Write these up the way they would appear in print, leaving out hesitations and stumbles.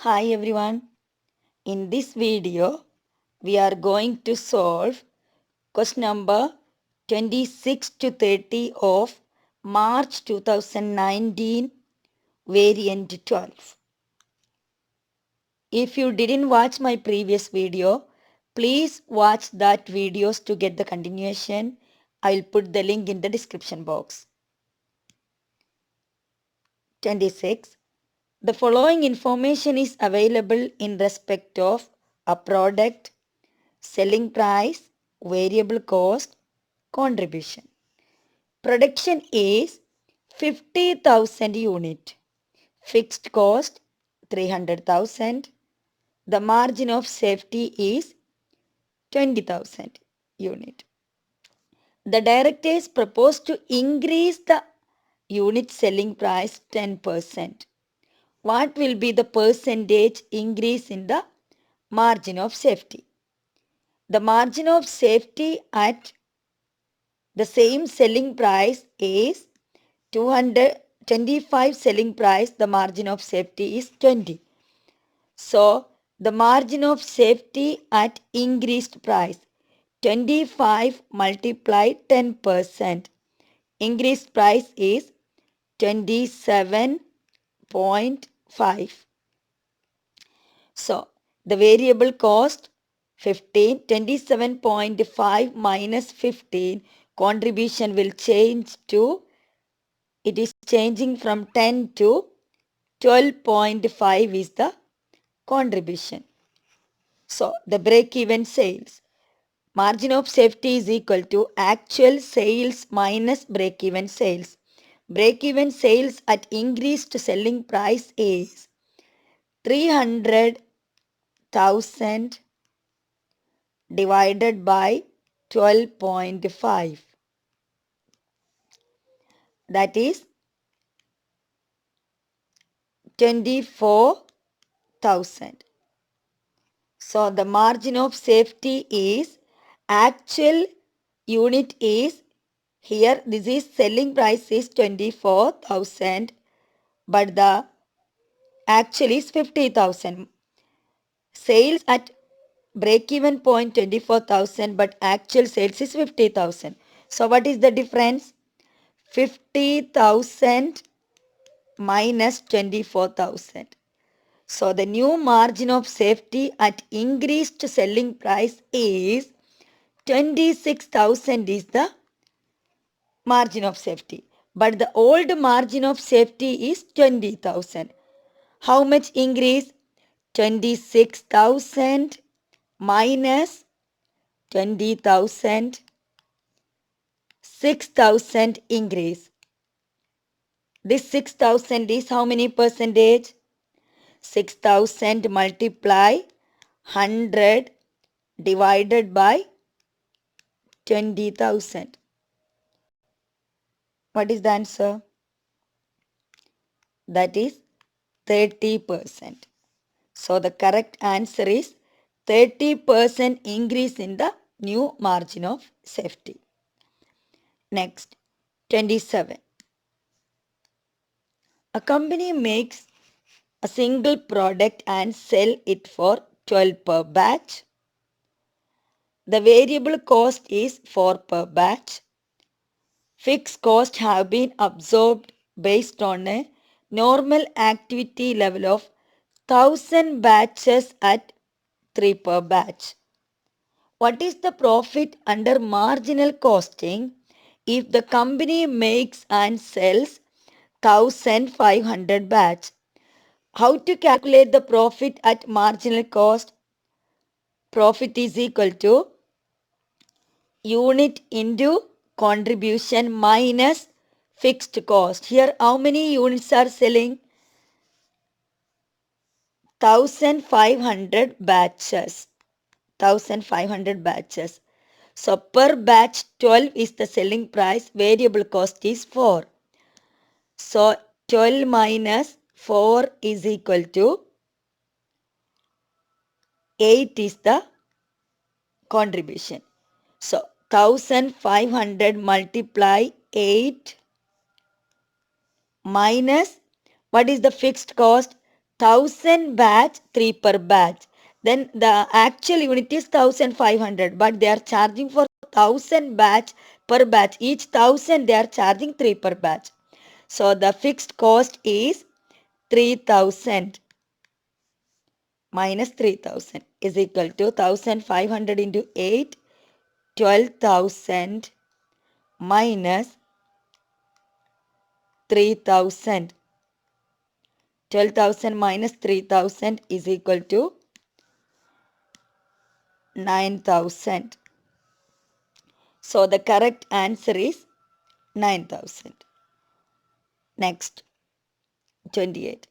Hi everyone. In this video, we are going to solve question number 26 to 30 of March 2019 variant 12. If you didn't watch my previous video, please watch that videos to get the continuation. I'll put the link in the description box. 26. The following information is available in respect of a product, selling price, variable cost, contribution. Production is 50,000 unit. Fixed cost 300,000. The margin of safety is 20,000 unit. The directors propose to increase the unit selling price 10%. What will be the percentage increase in the margin of safety? The margin of safety at the same selling price is 225 selling price. The margin of safety is 20. So, the margin of safety at increased price 25 multiplied 10%. Increased price is 27.5. So, the variable cost 15, 27.5 minus 15, contribution will change to, it is changing from 10 to 12.5 is the contribution. So, the break-even sales. Margin of safety is equal to actual sales minus break-even sales. Break-even sales at increased selling price is 300,000 divided by 12.5. That is 24,000. So the margin of safety is actual unit is here, this is selling price is 24,000 but the actual is 50,000. Sales at break-even point 24,000 but actual sales is 50,000. So what is the difference? 50,000 minus 24,000. So the new margin of safety at increased selling price is 26,000 is the margin of safety. But the old margin of safety is 20,000. How much increase? 26,000 minus 20,000, 6,000 increase. This 6,000 is how many percentage? 6,000 multiply 100 divided by 20,000. What is the answer? That is 30%. So the correct answer is 30% increase in the new margin of safety. Next, 27. A company makes a single product and sell it for 12 per batch. The variable cost is 4 per batch. Fixed costs have been absorbed based on a normal activity level of 1000 batches at 3 per batch. What is the profit under marginal costing if the company makes and sells 1500 batch? How to calculate the profit at marginal cost? Profit is equal to unit into contribution minus fixed cost. Here how many units are selling? 1500 batches. 1500 batches. So per batch 12 is the selling price. Variable cost is 4. So 12 minus 4 is equal to 8 is the contribution. So 1500 multiply 8 minus what is the fixed cost? 1000 batch, 3 per batch. Then the actual unit is 1500, but they are charging for 1000 batch per batch. Each 1000 they are charging 3 per batch. So the fixed cost is 3000 minus 3000 is equal to 1500 into 8, 12,000 minus 3000. 12,000 minus 3000 is equal to 9,000. So the correct answer is 9,000. Next, 28.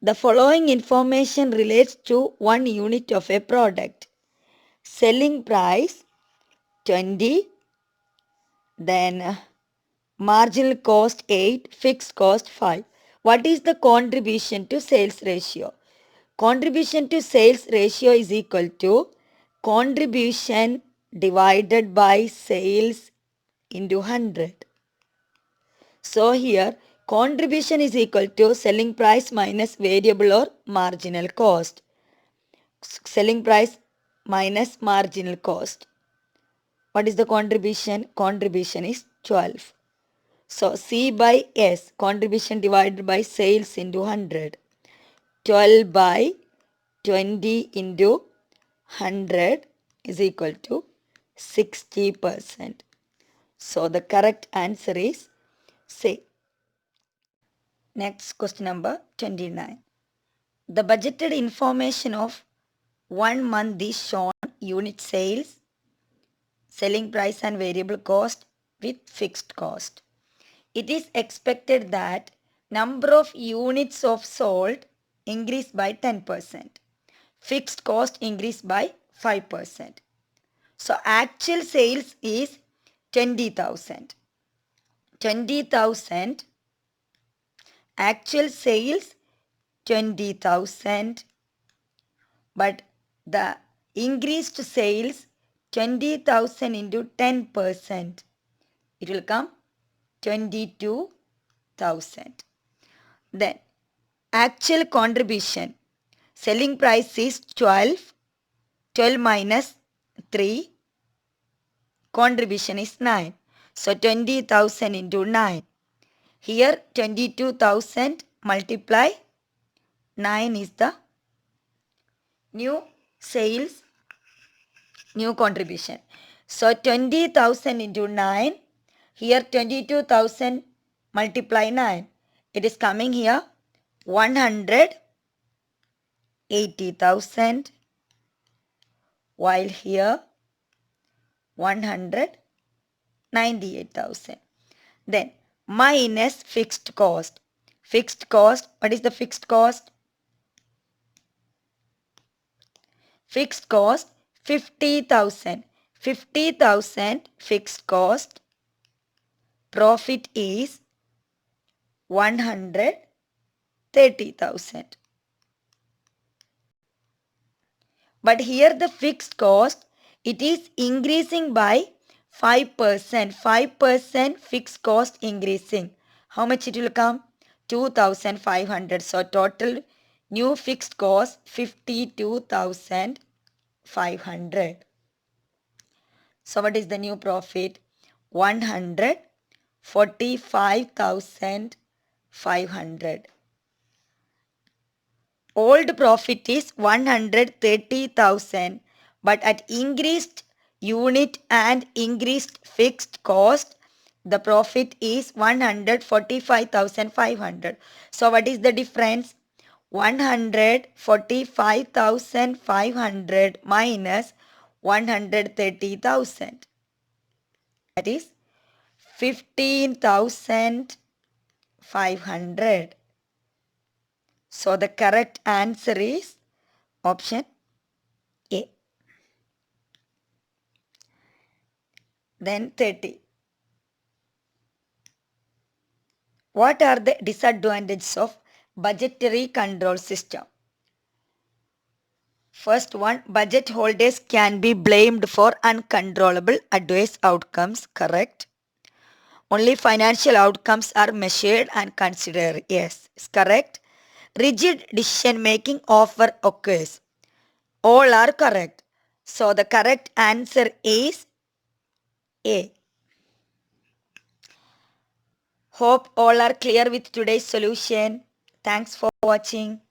The following information relates to one unit of a product. Selling price 20, then marginal cost 8, fixed cost 5. What is the contribution to sales ratio? Contribution to sales ratio is equal to contribution divided by sales into 100. So here contribution is equal to selling price minus variable or marginal cost. Selling price minus marginal cost. What is the contribution? Contribution is 12. So C by S, contribution divided by sales into 100. 12 by 20 into 100 is equal to 60%. So the correct answer is C. Next, question number 29. The budgeted information of 1 month is shown: unit sales, selling price and variable cost with fixed cost. It is expected that number of units of sold increase by 10%. Fixed cost increase by 5%. So actual sales is 20,000. 20,000. Actual sales 20,000. But the increased sales 20,000 into 10%. It will come 22,000. Then actual contribution. Selling price is 12. 12 minus 3. Contribution is 9. So 20,000 into 9. Here 22,000 multiply 9 is the new sales, new contribution. So 20,000 into 9. Here 22,000 multiply 9. It is coming here 180,000, while here 198,000. Then minus fixed cost. Fixed cost, what is the fixed cost? Fixed cost 50,000. 50,000 fixed cost. Profit is 130,000. But here the fixed cost, it is increasing by 5%. 5% fixed cost increasing. How much it will come? 2,500. So total new fixed cost 52,500. So what is the new profit? 145,500. Old profit is 130,000, but at increased unit and increased fixed cost, the profit is 145,500. So what is the difference? 145,500 minus 130,000. That is 15,500. So the correct answer is option A. Then 30. What are the disadvantages of budgetary control system? First one, budget holders can be blamed for uncontrollable adverse outcomes. Correct. Only financial outcomes are measured and considered. Yes, it's correct. rigid decision making often occurs. All are correct. So the correct answer is A. Hope all are clear with today's solution. Thanks for watching.